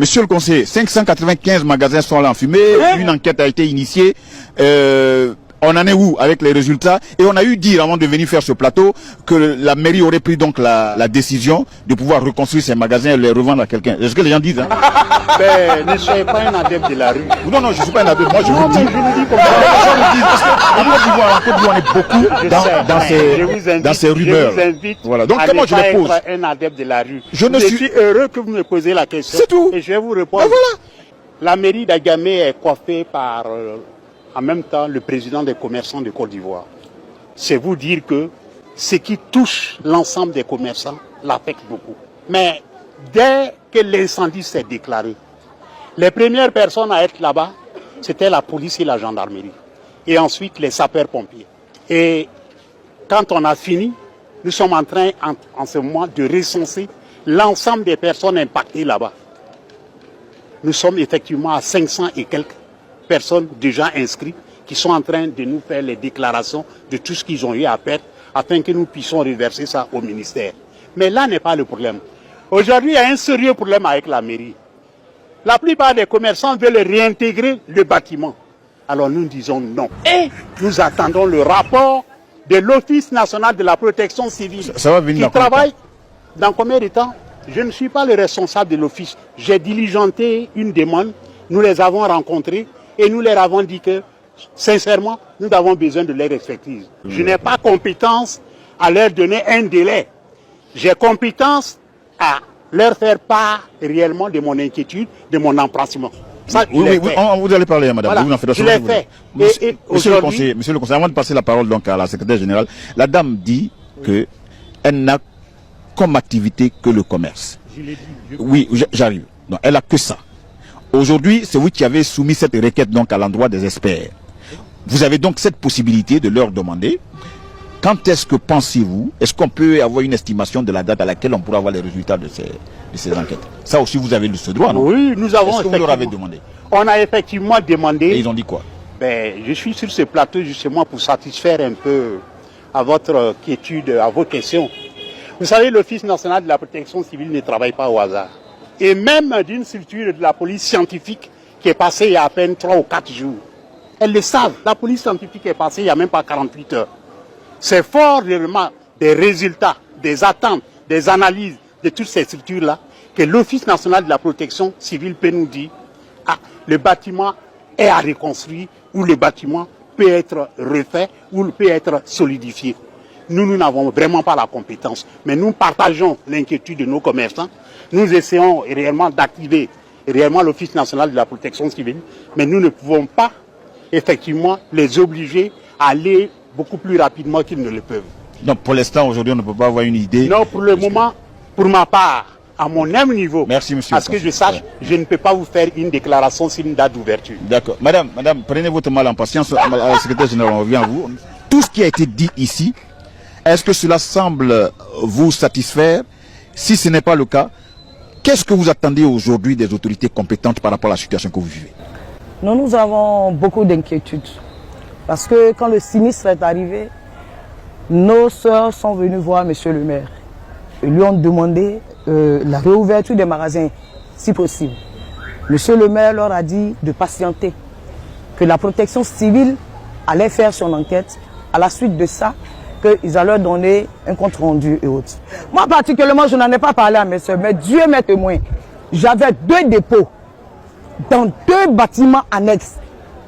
Monsieur le conseiller, 595 magasins sont là en fumée, une enquête a été initiée. On en est où avec les résultats? Et on a eu dire avant de venir faire ce plateau que la mairie aurait pris donc la décision de pouvoir reconstruire ces magasins et les revendre à quelqu'un. C'est ce que les gens disent. Hein? Ben, ne soyez pas un adepte de la rue. Non, non, je ne suis pas un adepte. Moi, je vous dis. Je vous dis comme Les gens me disent, parce qu'en Côte d'Ivoire, on est beaucoup dans ces rumeurs. Je vous invite voilà. Donc, à comment ne je pas les pose? être un adepte de la rue. Je suis heureux que vous me posez la question. C'est tout. Et je vais vous répondre. Ben voilà. La mairie d'Agamé est coiffée par, en même temps, le président des commerçants de Côte d'Ivoire. C'est vous dire que ce qui touche l'ensemble des commerçants l'affecte beaucoup. Mais dès que l'incendie s'est déclaré, les premières personnes à être là-bas, c'était la police et la gendarmerie. Et ensuite, les sapeurs-pompiers. Et quand on a fini, nous sommes en train, en ce moment, de recenser l'ensemble des personnes impactées là-bas. Nous sommes effectivement à 500 et quelques personnes déjà inscrites qui sont en train de nous faire les déclarations de tout ce qu'ils ont eu à perdre afin que nous puissions reverser ça au ministère. Mais là n'est pas le problème. Aujourd'hui, il y a un sérieux problème avec la mairie. La plupart des commerçants veulent réintégrer le bâtiment. Alors nous disons non. Et nous attendons le rapport de l'Office national de la protection civile ça va venir qui travaille dans combien de temps? Je ne suis pas le responsable de l'office. J'ai diligenté une demande, nous les avons rencontrés et nous leur avons dit que, sincèrement, nous avons besoin de leur expertise. Je n'ai pas compétence à leur donner un délai. J'ai compétence à leur faire part réellement de mon inquiétude, de mon empressement. Ça, oui, vous allez parler, madame. Voilà, vous en faites je l'ai fait. Monsieur le conseiller, avant de passer la parole donc à la secrétaire générale, la dame dit qu'elle n'a comme activité que le commerce. Oui, j'arrive. Non, elle a que ça. Aujourd'hui, c'est vous qui avez soumis cette requête donc à l'endroit des experts. Vous avez donc cette possibilité de leur demander quand est-ce que pensez-vous, est-ce qu'on peut avoir une estimation de la date à laquelle on pourra avoir les résultats de ces enquêtes? Ça aussi, vous avez ce droit, non? Oui, nous avons. Est-ce que vous leur avez demandé? On a effectivement demandé. Et ils ont dit quoi? Ben, je suis sur ce plateau justement pour satisfaire un peu à votre quiétude, à vos questions. Vous savez, l'Office national de la protection civile ne travaille pas au hasard. Et même d'une structure de la police scientifique qui est passée il y a à peine 3 ou 4 jours. Elles le savent, la police scientifique est passée il n'y a même pas 48 heures. C'est fort réellement des résultats, des attentes, des analyses de toutes ces structures-là que l'Office national de la protection civile peut nous dire le bâtiment est à reconstruire ou le bâtiment peut être refait ou peut être solidifié. Nous n'avons vraiment pas la compétence, mais nous partageons l'inquiétude de nos commerçants. Nous essayons réellement d'activer réellement l'Office national de la protection civile, mais nous ne pouvons pas effectivement les obliger à aller beaucoup plus rapidement qu'ils ne le peuvent. Donc pour l'instant, aujourd'hui, on ne peut pas avoir une idée. Non, pour le moment, pour ma part, à mon même niveau, merci, monsieur, à ce que je sache, je ne peux pas vous faire une déclaration sur une date d'ouverture. D'accord. Madame, prenez votre mal en patience. À la secrétaire générale, on revient à vous. Tout ce qui a été dit ici, est-ce que cela semble vous satisfaire? Si ce n'est pas le cas, qu'est-ce que vous attendez aujourd'hui des autorités compétentes par rapport à la situation que vous vivez? Nous avons beaucoup d'inquiétudes. Parce que quand le sinistre est arrivé, nos sœurs sont venues voir monsieur le maire. Ils lui ont demandé la réouverture des magasins, si possible. Monsieur le maire leur a dit de patienter, que la protection civile allait faire son enquête. À la suite de ça, qu'ils allaient leur donner un compte rendu et autres. Moi particulièrement, je n'en ai pas parlé à mes soeurs, mais Dieu m'est témoin. J'avais 2 dépôts dans 2 bâtiments annexes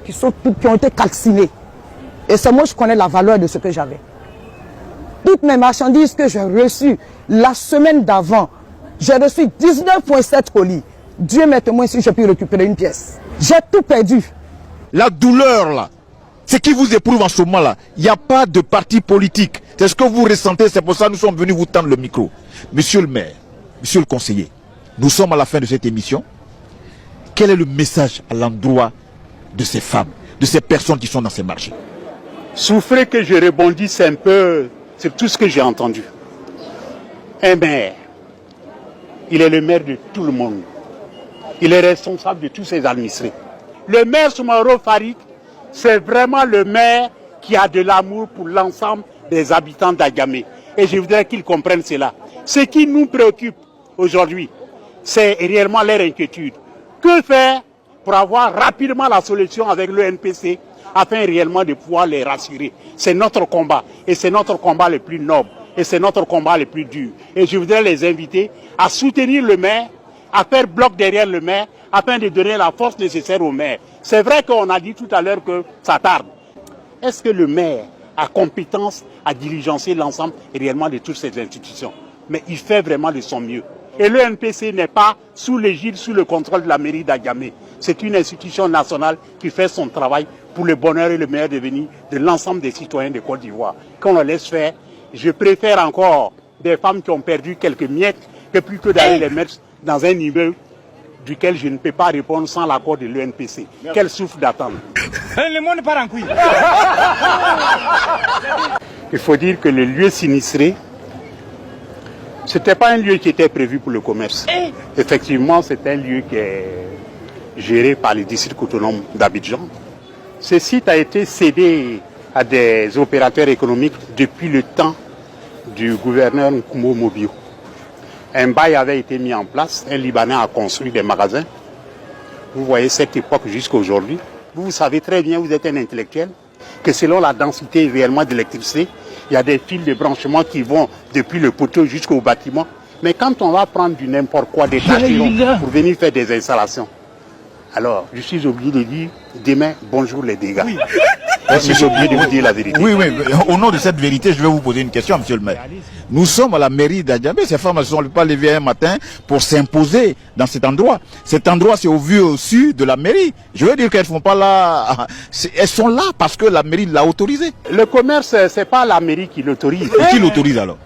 qui ont été calcinés. Et c'est moi je connais la valeur de ce que j'avais. Toutes mes marchandises que j'ai reçues la semaine d'avant, j'ai reçu 19,7 colis. Dieu m'est témoin si j'ai pu récupérer une pièce. J'ai tout perdu. La douleur là, ce qui vous éprouve en ce moment-là, il n'y a pas de parti politique. C'est ce que vous ressentez, c'est pour ça que nous sommes venus vous tendre le micro. Monsieur le maire, monsieur le conseiller, nous sommes à la fin de cette émission. Quel est le message à l'endroit de ces femmes, de ces personnes qui sont dans ces marchés? Souffrez que je rebondisse un peu sur tout ce que j'ai entendu. Un maire, il est le maire de tout le monde. Il est responsable de tous ses administrés. Le maire Soumaoro Farid, c'est vraiment le maire qui a de l'amour pour l'ensemble des habitants d'Agamé. Et je voudrais qu'ils comprennent cela. Ce qui nous préoccupe aujourd'hui, C'est réellement leur inquiétude. Que faire pour avoir rapidement la solution avec le NPC afin réellement de pouvoir les rassurer? C'est notre combat et c'est notre combat le plus noble et c'est notre combat le plus dur. Et je voudrais les inviter à soutenir le maire, à faire bloc derrière le maire afin de donner la force nécessaire au maire. C'est vrai qu'on a dit tout à l'heure que ça tarde. Est-ce que le maire a compétence à diligencer l'ensemble réellement de toutes ces institutions? Mais il fait vraiment de son mieux. Et le NPC n'est pas sous l'égide, sous le contrôle de la mairie d'Agamé. C'est une institution nationale qui fait son travail pour le bonheur et le meilleur devenir de l'ensemble des citoyens de Côte d'Ivoire. Qu'on le laisse faire, je préfère encore des femmes qui ont perdu quelques miettes que plutôt d'aller les mettre dans un immeuble duquel je ne peux pas répondre sans l'accord de l'UNPC. Quelle souffre d'attendre. Le monde part en couille. Il faut dire que le lieu sinistré, ce n'était pas un lieu qui était prévu pour le commerce. Effectivement, c'est un lieu qui est géré par le district autonome d'Abidjan. Ce site a été cédé à des opérateurs économiques depuis le temps du gouverneur Nkumo Mobio. Un bail avait été mis en place, un Libanais a construit des magasins. Vous voyez cette époque jusqu'à aujourd'hui. Vous savez très bien, vous êtes un intellectuel, que selon la densité réellement d'électricité, il y a des fils de branchement qui vont depuis le poteau jusqu'au bâtiment. Mais quand on va prendre du n'importe quoi, des tâcherons pour venir faire des installations, alors je suis obligé de dire demain, bonjour les dégâts. Oui. Je suis obligé de vous dire la vérité. Oui, oui, au nom de cette vérité, je vais vous poser une question, monsieur le maire. Nous sommes à la mairie d'Adjamé. Ces femmes ne sont pas levées un matin pour s'imposer dans cet endroit. Cet endroit, c'est au vu au sud de la mairie. Je veux dire qu'elles ne font pas là. Elles sont là parce que la mairie l'a autorisé. Le commerce, ce n'est pas la mairie qui l'autorise. Et qui l'autorise alors?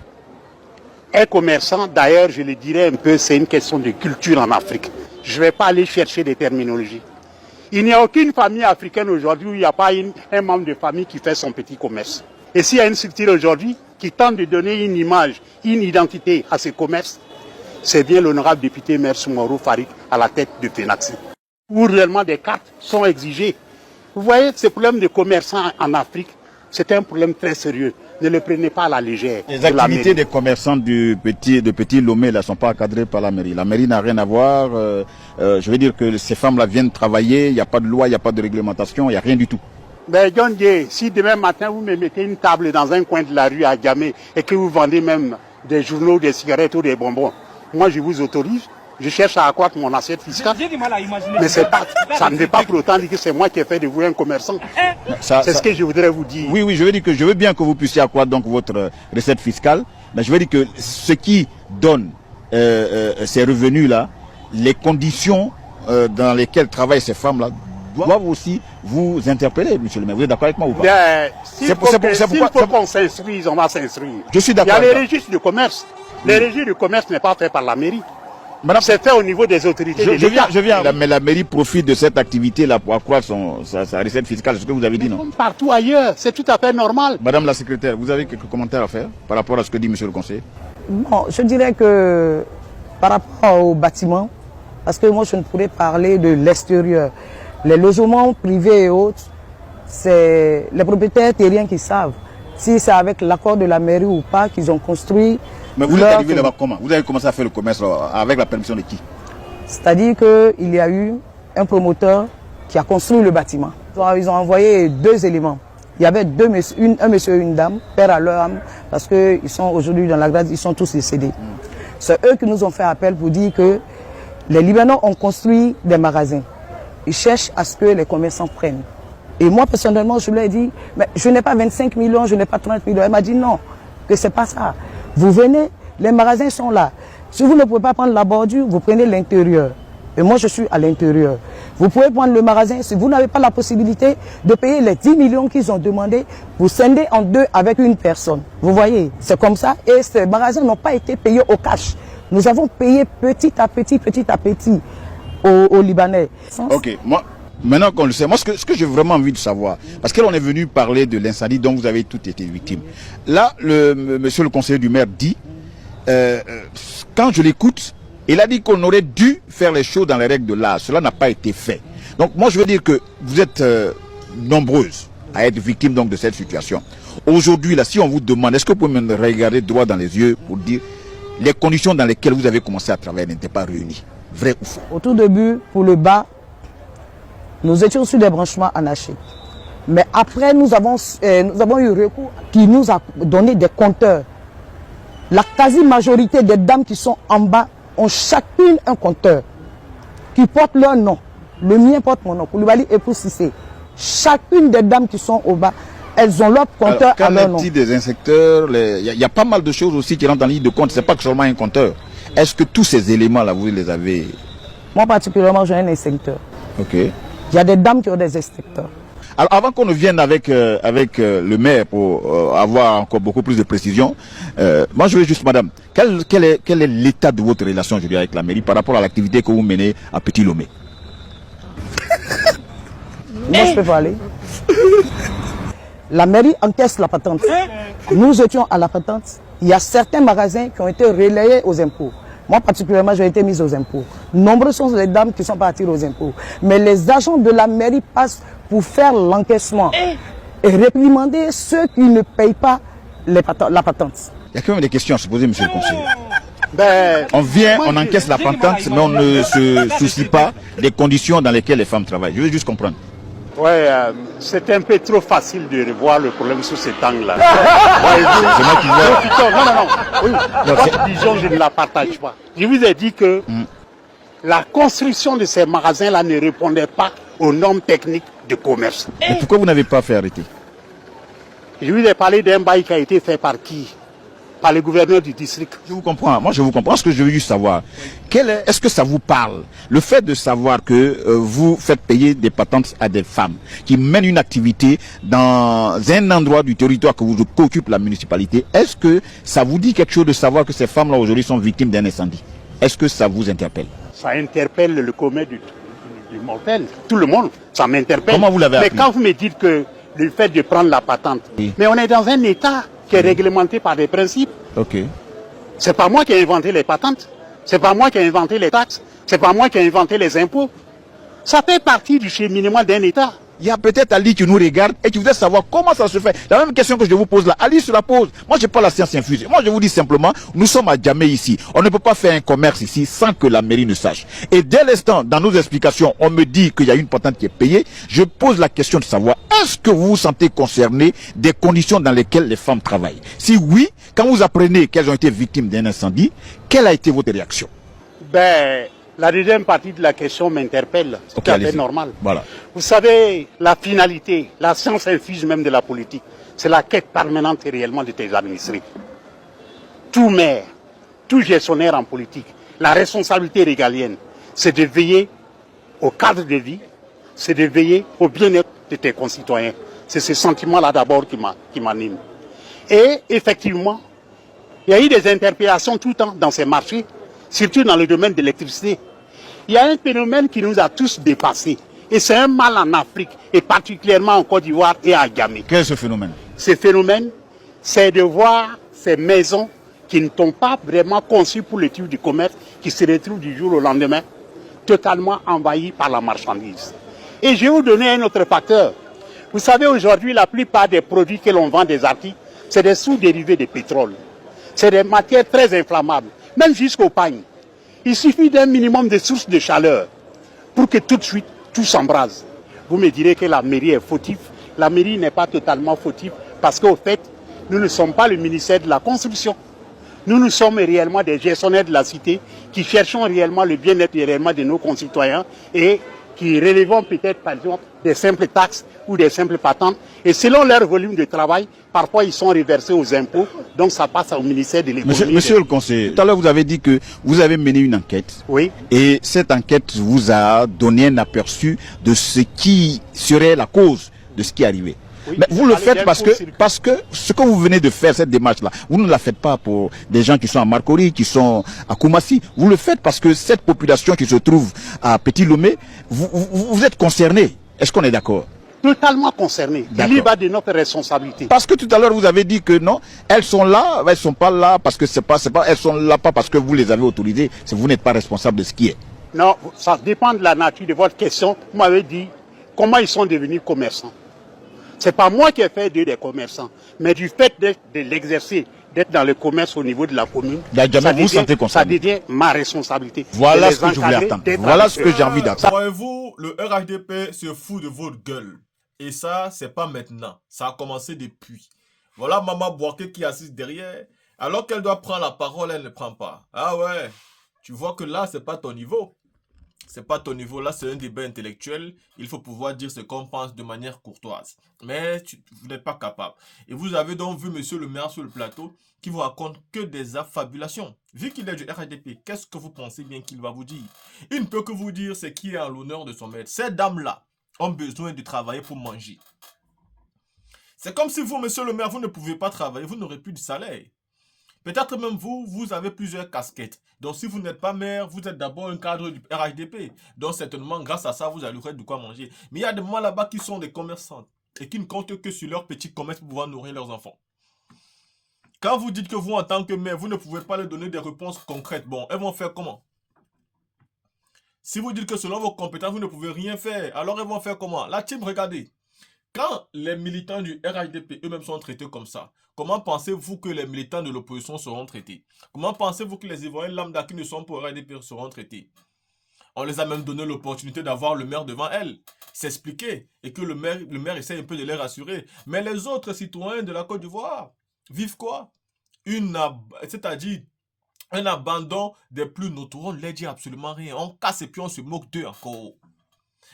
Un commerçant, d'ailleurs, je le dirais un peu, c'est une question de culture en Afrique. Je ne vais pas aller chercher des terminologies. Il n'y a aucune famille africaine aujourd'hui où il n'y a pas un membre de famille qui fait son petit commerce. Et s'il y a une structure aujourd'hui qui tente de donner une image, une identité à ce commerce, c'est bien l'honorable député maire Soumaoro Farid à la tête de FENAXI, où réellement des cartes sont exigées. Vous voyez, ce problème de commerçants en Afrique, c'est un problème très sérieux. Ne le prenez pas à la légère. Les activités des commerçants de Petit Lomé ne sont pas encadrées par la mairie. La mairie n'a rien à voir. Je veux dire que ces femmes-là viennent travailler, il n'y a pas de loi, il n'y a pas de réglementation, il n'y a rien du tout. Ben John Dieu, si demain matin vous me mettez une table dans un coin de la rue à Djamé et que vous vendez même des journaux, des cigarettes ou des bonbons, moi je vous autorise. Je cherche à accroître mon assiette fiscale. J'ai du mal à imaginer. Mais ça ne veut pas pour autant dire que c'est moi qui ai fait de vous un commerçant. C'est ce que je voudrais vous dire. Oui, oui, je veux dire que je veux bien que vous puissiez accroître donc votre recette fiscale. Mais je veux dire que ce qui donne ces revenus-là, les conditions dans lesquelles travaillent ces femmes-là, doivent aussi vous interpeller, monsieur le maire. Vous êtes d'accord avec moi ou pas? S'il faut qu'on s'instruise, on va s'instruire. Je suis d'accord. Il y a les registres de commerce. Les registres de commerce n'est pas fait par la mairie. C'est fait au niveau des autorités de l'État. Je viens. Mais la mairie profite de cette activité-là pour accroître sa recette fiscale. C'est ce que vous avez dit, non? Comme partout ailleurs, c'est tout à fait normal. Madame la secrétaire, vous avez quelques commentaires à faire par rapport à ce que dit monsieur le conseiller? Bon, je dirais que par rapport au bâtiment, parce que moi je ne pourrais parler de l'extérieur. Les logements privés et autres, c'est les propriétaires terriens qui savent si c'est avec l'accord de la mairie ou pas qu'ils ont construit. Mais vous êtes arrivé là-bas comment? Vous avez commencé à faire le commerce avec la permission de qui? C'est-à-dire qu'il y a eu un promoteur qui a construit le bâtiment. Ils ont envoyé 2 éléments. Il y avait un monsieur et une dame, père à leur âme, parce qu'ils sont aujourd'hui dans la grâce, ils sont tous décédés. C'est eux qui nous ont fait appel pour dire que les Libanais ont construit des magasins. Ils cherchent à ce que les commerçants prennent. Et moi, personnellement, je lui ai dit, mais je n'ai pas 25 millions, je n'ai pas 30 millions. Elle m'a dit non, que c'est pas ça. Vous venez, les magasins sont là. Si vous ne pouvez pas prendre la bordure, vous prenez l'intérieur. Et moi, je suis à l'intérieur. Vous pouvez prendre le magasin. Si vous n'avez pas la possibilité de payer les 10 millions qu'ils ont demandé, vous scindez en 2 avec une personne. Vous voyez, c'est comme ça. Et ces magasins n'ont pas été payés au cash. Nous avons payé petit à petit aux Libanais. Ok, moi, maintenant qu'on le sait, moi ce que j'ai vraiment envie de savoir, parce qu'on est venu parler de l'incendie dont vous avez toutes été victimes. Là, monsieur le conseiller du maire dit, quand je l'écoute, il a dit qu'on aurait dû faire les choses dans les règles de l'art. Cela n'a pas été fait. Donc moi je veux dire que vous êtes nombreuses à être victimes donc, de cette situation. Aujourd'hui, là, si on vous demande, est-ce que vous pouvez me regarder droit dans les yeux pour dire, les conditions dans lesquelles vous avez commencé à travailler n'étaient pas réunies. Vrai ou faux? Au tout début, pour le bas, nous étions sur des branchements anachés. Mais après, nous avons eu recours qui nous a donné des compteurs. La quasi-majorité des dames qui sont en bas ont chacune un compteur qui porte leur nom. Le mien porte mon nom, Koulibaly Époux Cissé. Chacune des dames qui sont au bas, elles ont leur compteur à leur nom. Qu'en est-il des inspecteurs? Il y a pas mal de choses aussi qui rentrent en ligne de compte. Ce n'est pas que seulement un compteur. Est-ce que tous ces éléments-là, vous les avez? Moi particulièrement, j'ai un inspecteur. Ok. Il y a des dames qui ont des inspecteurs. Alors, avant qu'on ne vienne avec le maire pour avoir encore beaucoup plus de précision, moi je veux juste, madame, quel est l'état de votre relation aujourd'hui avec la mairie par rapport à l'activité que vous menez à Petit Lomé? Moi, je peux parler. La mairie encaisse la patente. Nous étions à la patente. Il y a certains magasins qui ont été relayés aux impôts. Moi, particulièrement, j'ai été mise aux impôts. Nombreux sont les dames qui sont parties aux impôts. Mais les agents de la mairie passent pour faire l'encaissement et réprimander ceux qui ne payent pas la patente. Il y a quand même des questions à se poser, monsieur le conseiller. Ben, On vient, on encaisse la patente, mais on ne se soucie pas des conditions dans lesquelles les femmes travaillent. Je veux juste comprendre. ouais, c'est un peu trop facile de revoir le problème sous cet angle-là. C'est moi qui vois. Profitons. Non. Oui, votre vision, je ne la partage pas. Je vous ai dit que la construction de ces magasins-là ne répondait pas aux normes techniques de commerce. Mais pourquoi vous n'avez pas fait arrêter? Je vous ai parlé d'un bail qui a été fait par qui? Par le gouverneur du district. Je vous comprends, moi je vous comprends. Ce que je veux juste savoir, est-ce que ça vous parle? Le fait de savoir que vous faites payer des patentes à des femmes qui mènent une activité dans un endroit du territoire qu'occupe la municipalité, est-ce que ça vous dit quelque chose de savoir que ces femmes-là aujourd'hui sont victimes d'un incendie? Est-ce que ça vous interpelle? Ça interpelle le commun du mortel. Tout le monde, ça m'interpelle. Comment vous l'avez appris? Mais quand vous me dites que le fait de prendre la patente, Oui. mais on est dans un État qui est réglementé par des principes. Ok. C'est pas moi qui ai inventé les patentes. C'est pas moi qui ai inventé les taxes. C'est pas moi qui ai inventé les impôts. Ça fait partie du cheminement d'un État. Il y a peut-être Ali qui nous regarde et qui voudrait savoir comment ça se fait. La même question que je vous pose là, Ali se la pose. Moi, je n'ai pas la science infuse. Moi, je vous dis simplement, nous sommes à Djamé ici. On ne peut pas faire un commerce ici sans que la mairie ne sache. Et dès l'instant, dans nos explications, on me dit qu'il y a une patente qui est payée. Je pose la question de savoir, est-ce que vous vous sentez concerné des conditions dans lesquelles les femmes travaillent? Si oui, quand vous apprenez qu'elles ont été victimes d'un incendie, quelle a été votre réaction? Ben, la deuxième partie de la question m'interpelle. C'est Ok, tout à fait allez-y. normal. Voilà. Vous savez, la finalité, la science infuse même de la politique, c'est la quête permanente et réellement de tes administrés. Tout maire, tout gestionnaire en politique, la responsabilité régalienne, c'est de veiller au cadre de vie, c'est de veiller au bien-être de tes concitoyens. C'est ce sentiment-là d'abord qui m'anime. Et effectivement, il y a eu des interpellations tout le temps dans ces marchés, surtout dans le domaine de l'électricité. Il y a un phénomène qui nous a tous dépassés. Et c'est un mal en Afrique, et particulièrement en Côte d'Ivoire et à Djamé. Quel est ce phénomène? Ce phénomène, c'est de voir ces maisons qui ne sont pas vraiment conçues pour le type du commerce, qui se retrouvent du jour au lendemain, totalement envahies par la marchandise. Et je vais vous donner un autre facteur. Vous savez, aujourd'hui, la plupart des produits que l'on vend des articles, c'est des sous-dérivés de pétrole. C'est des matières très inflammables, même jusqu'au pain. Il suffit d'un minimum de sources de chaleur pour que tout de suite, tout s'embrase. Vous me direz que la mairie est fautive. La mairie n'est pas totalement fautive parce qu'au fait, nous ne sommes pas le ministère de la Construction. Nous sommes réellement des gestionnaires de la cité qui cherchons réellement le bien-être réellement de nos concitoyens et qui relèvons peut-être par exemple des simples taxes ou des simples patentes. Et selon leur volume de travail, parfois ils sont reversés aux impôts, donc ça passe au ministère de l'économie. Monsieur le conseiller, tout à l'heure vous avez dit que vous avez mené une enquête. Oui. Et cette enquête vous a donné un aperçu de ce qui serait la cause de ce qui est arrivé. Oui, mais vous le faites parce que ce que vous venez de faire, cette démarche-là, vous ne la faites pas pour des gens qui sont à Marcory, qui sont à Koumassi. Vous le faites parce que cette population qui se trouve à Petit Lomé, vous êtes concerné. Est-ce qu'on est d'accord? Totalement concerné. Il y va de notre responsabilité. Parce que tout à l'heure vous avez dit que non, elles sont là, elles sont pas là parce que c'est pas, elles sont là pas parce que vous les avez autorisées. Vous n'êtes pas responsable de ce qui est. Non, ça dépend de la nature de votre question. Vous m'avez dit comment ils sont devenus commerçants. C'est pas moi qui ai fait d'eux des commerçants, mais du fait de l'exercer d'être dans le commerce au niveau de la commune, Djamé, vous vous sentez ça concerné. devient ma responsabilité. Voilà de ce que les je voulais encadrer, attendre. d'être Voilà avec ce que eux. j'ai envie d'entendre. Voyez-vous, le RHDP se fout de votre gueule. Et ça, c'est pas maintenant. Ça a commencé depuis. Voilà Maman Bouaké qui est assise derrière. Alors qu'elle doit prendre la parole, elle ne prend pas. Ah ouais, tu vois que là, c'est pas ton niveau. C'est pas ton niveau. Là, c'est un débat intellectuel. Il faut pouvoir dire ce qu'on pense de manière courtoise. Mais vous n'êtes pas capable. Et vous avez donc vu monsieur le maire sur le plateau qui vous raconte que des affabulations. Vu qu'il est du RHDP, qu'est-ce que vous pensez bien qu'il va vous dire? Il ne peut que vous dire ce qui est en l'honneur de son maître. Ces dames-là ont besoin de travailler pour manger. C'est comme si vous, monsieur le maire, vous ne pouvez pas travailler, vous n'aurez plus de salaire. Peut-être même vous avez plusieurs casquettes. Donc si vous n'êtes pas maire, vous êtes d'abord un cadre du RHDP. Donc certainement, grâce à ça, vous aurez de quoi manger. Mais il y a des mamans là-bas qui sont des commerçantes et qui ne comptent que sur leur petit commerce pour pouvoir nourrir leurs enfants. Quand vous dites que vous, en tant que maire, vous ne pouvez pas leur donner des réponses concrètes, bon, elles vont faire comment? Si vous dites que selon vos compétences, vous ne pouvez rien faire, alors elles vont faire comment? La team, regardez. Quand les militants du RHDP eux-mêmes sont traités comme ça, comment pensez-vous que les militants de l'opposition seront traités? Comment pensez-vous que les Ivoiriens lambda qui ne sont pas au RHDP seront traités? On les a même donné l'opportunité d'avoir le maire devant elle, s'expliquer, et que le maire essaie un peu de les rassurer. Mais les autres citoyens de la Côte d'Ivoire vivent quoi? C'est-à-dire un abandon des plus notoires. On ne leur dit absolument rien. On casse et puis on se moque d'eux encore.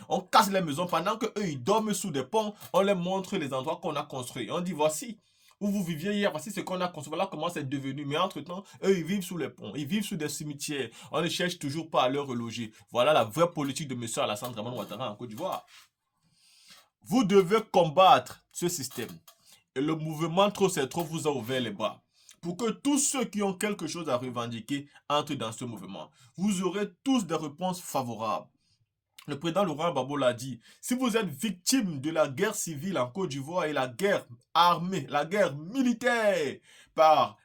On casse les maisons pendant qu'eux ils dorment sous des ponts. On leur montre les endroits qu'on a construits. On dit voici où vous viviez hier, voici ce qu'on a construit. Voilà comment c'est devenu. Mais entre-temps, eux ils vivent sous les ponts. Ils vivent sous des cimetières. On ne cherche toujours pas à leur reloger. Voilà la vraie politique de M. Alassane Dramane Ouattara en Côte d'Ivoire. Vous devez combattre ce système. Et le mouvement Trop c'est trop vous a ouvert les bras. Pour que tous ceux qui ont quelque chose à revendiquer entrent dans ce mouvement. Vous aurez tous des réponses favorables. Le président Laurent Gbagbo l'a dit, si vous êtes victime de la guerre civile en Côte d'Ivoire et la guerre armée, la guerre militaire,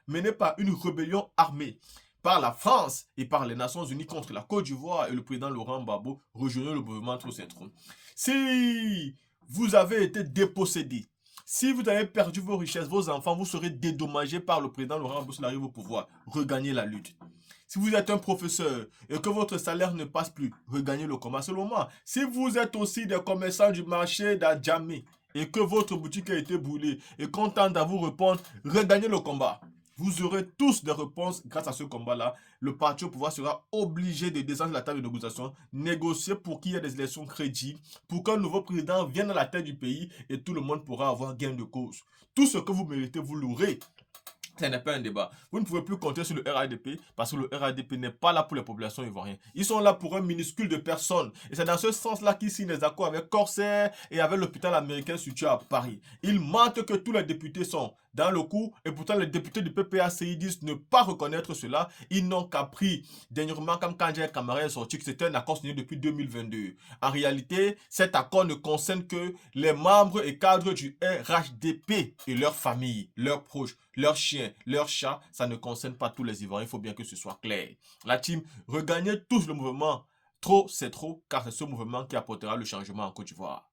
menée par une rébellion armée, par la France et par les Nations Unies contre la Côte d'Ivoire, et le président Laurent Gbagbo rejoignait le mouvement Trop c'est trop. Si vous avez été dépossédé, si vous avez perdu vos richesses, vos enfants, vous serez dédommagés par le président Laurent Gbagbo s'il arrive au pouvoir. Regagnez la lutte. Si vous êtes un professeur et que votre salaire ne passe plus, regagnez le combat. C'est le moment. Si vous êtes aussi des commerçants du marché d'Adjamé et que votre boutique a été brûlée et qu'on tente à vous répondre, regagnez le combat. Vous aurez tous des réponses grâce à ce combat-là. Le parti au pouvoir sera obligé de descendre la table de négociation, négocier pour qu'il y ait des élections crédibles, pour qu'un nouveau président vienne à la tête du pays et tout le monde pourra avoir gain de cause. Tout ce que vous méritez, vous l'aurez. Ce n'est pas un débat. Vous ne pouvez plus compter sur le RHDP parce que le RHDP n'est pas là pour les populations ivoiriennes. Ils sont là pour un minuscule de personnes. Et c'est dans ce sens-là qu'ils signent les accords avec Corsair et avec l'hôpital américain situé à Paris. Ils mentent que tous les députés sont dans le coup et pourtant les députés du PPACI disent ne pas reconnaître cela. Ils n'ont qu'appris dernièrement comme Kandja Camara est sorti que c'était un accord signé depuis 2022. En réalité, cet accord ne concerne que les membres et cadres du RHDP et leurs familles, leurs proches, leurs chiens, leurs chats. Ça ne concerne pas tous les Ivoiriens. Il faut bien que ce soit clair. La team, regagnez tous le mouvement. Trop, c'est trop, car c'est ce mouvement qui apportera le changement en Côte d'Ivoire.